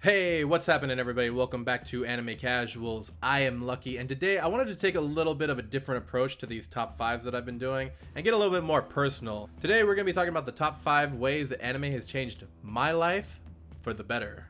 Hey, what's happening everybody? Welcome back to Anime Casuals. I am Lucky, and today I wanted to take a little bit of a different approach to these top 5s that I've been doing and get a little bit more personal. Today we're going to be talking about the top 5 ways that anime has changed my life for the better.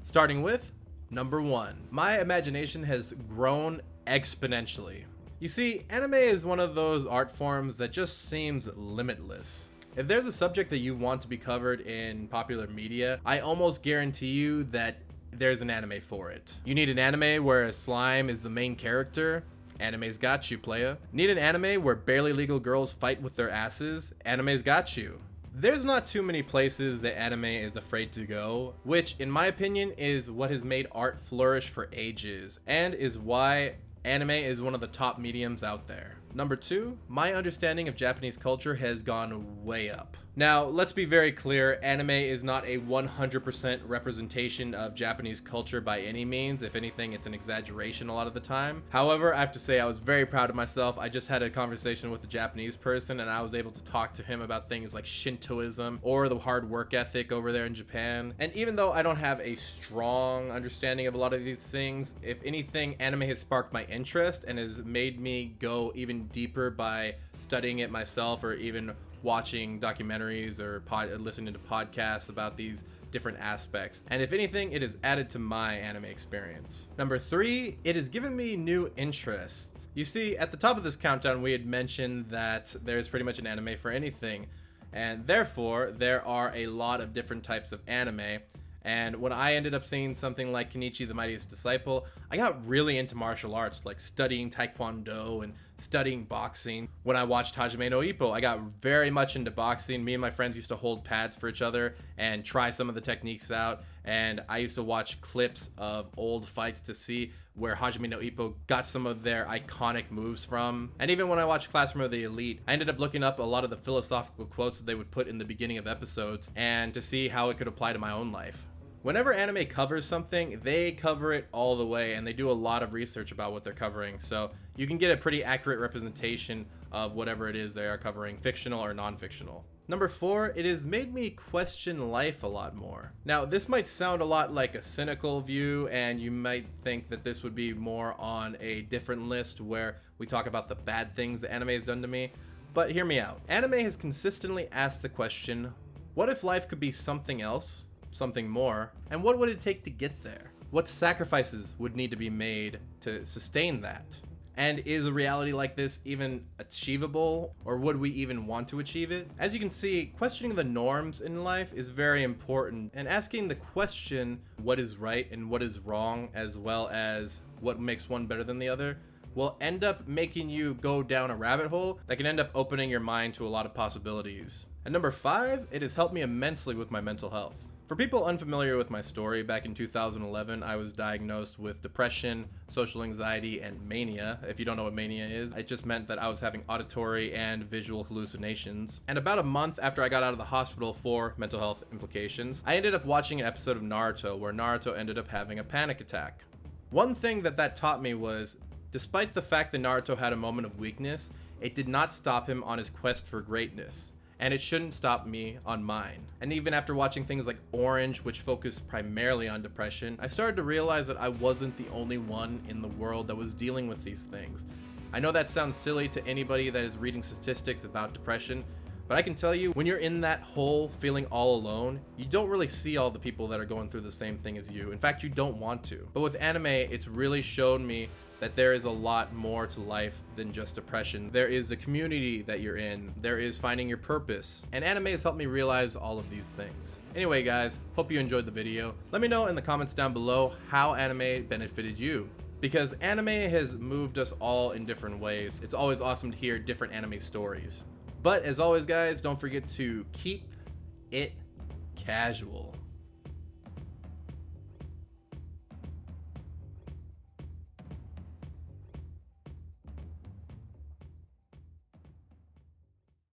Starting with number 1. My imagination has grown exponentially. You see, anime is one of those art forms that just seems limitless. If there's a subject that you want to be covered in popular media, I almost guarantee you that there's an anime for it. You need an anime where a slime is the main character? Anime's got you, playa. Need an anime where barely legal girls fight with their asses? Anime's got you. There's not too many places that anime is afraid to go, which in my opinion is what has made art flourish for ages, and is why anime is one of the top mediums out there. Number 2, my understanding of Japanese culture has gone way up. Now, let's be very clear, anime is not a 100% representation of Japanese culture by any means. If anything, it's an exaggeration a lot of the time. However, I have to say I was very proud of myself. I just had a conversation with a Japanese person and I was able to talk to him about things like Shintoism or the hard work ethic over there in Japan. And even though I don't have a strong understanding of a lot of these things, if anything, anime has sparked my interest and has made me go even deeper by studying it myself or even watching documentaries or listening to podcasts about these different aspects. And if anything, it has added to my anime experience. Number 3, it has given me new interests. You see, at the top of this countdown, we had mentioned that there's pretty much an anime for anything. And therefore, there are a lot of different types of anime. And when I ended up seeing something like Kenichi the Mightiest Disciple, I got really into martial arts, like studying Taekwondo and studying boxing. When I watched Hajime no Ippo, I got very much into boxing. Me and my friends used to hold pads for each other and try some of the techniques out. And I used to watch clips of old fights to see where Hajime no Ippo got some of their iconic moves from. And even when I watched Classroom of the Elite, I ended up looking up a lot of the philosophical quotes that they would put in the beginning of episodes and to see how it could apply to my own life. Whenever anime covers something, they cover it all the way and they do a lot of research about what they're covering. So you can get a pretty accurate representation of whatever it is they are covering, fictional or non-fictional. Number 4, it has made me question life a lot more. Now, this might sound a lot like a cynical view, and you might think that this would be more on a different list where we talk about the bad things that anime has done to me. But hear me out. Anime has consistently asked the question, what if life could be something else? Something more, and what would it take to get there? What sacrifices would need to be made to sustain that? And is a reality like this even achievable, or would we even want to achieve it? As you can see, questioning the norms in life is very important, and asking the question what is right and what is wrong, as well as what makes one better than the other, will end up making you go down a rabbit hole that can end up opening your mind to a lot of possibilities. And number 5, it has helped me immensely with my mental health. For people unfamiliar with my story, back in 2011, I was diagnosed with depression, social anxiety, and mania. If you don't know what mania is, it just meant that I was having auditory and visual hallucinations. And about a month after I got out of the hospital for mental health implications, I ended up watching an episode of Naruto where Naruto ended up having a panic attack. One thing that taught me was, despite the fact that Naruto had a moment of weakness, it did not stop him on his quest for greatness. And it shouldn't stop me on mine. And even after watching things like Orange, which focus primarily on depression, I started to realize that I wasn't the only one in the world that was dealing with these things. I know that sounds silly to anybody that is reading statistics about depression, but I can tell you, when you're in that hole feeling all alone, you don't really see all the people that are going through the same thing as you. In fact, you don't want to. But with anime, it's really shown me that there is a lot more to life than just depression. There is a community that you're in. There is finding your purpose. And anime has helped me realize all of these things. Anyway, guys, hope you enjoyed the video. Let me know in the comments down below how anime benefited you. Because anime has moved us all in different ways. It's always awesome to hear different anime stories. But as always, guys, don't forget to keep it casual.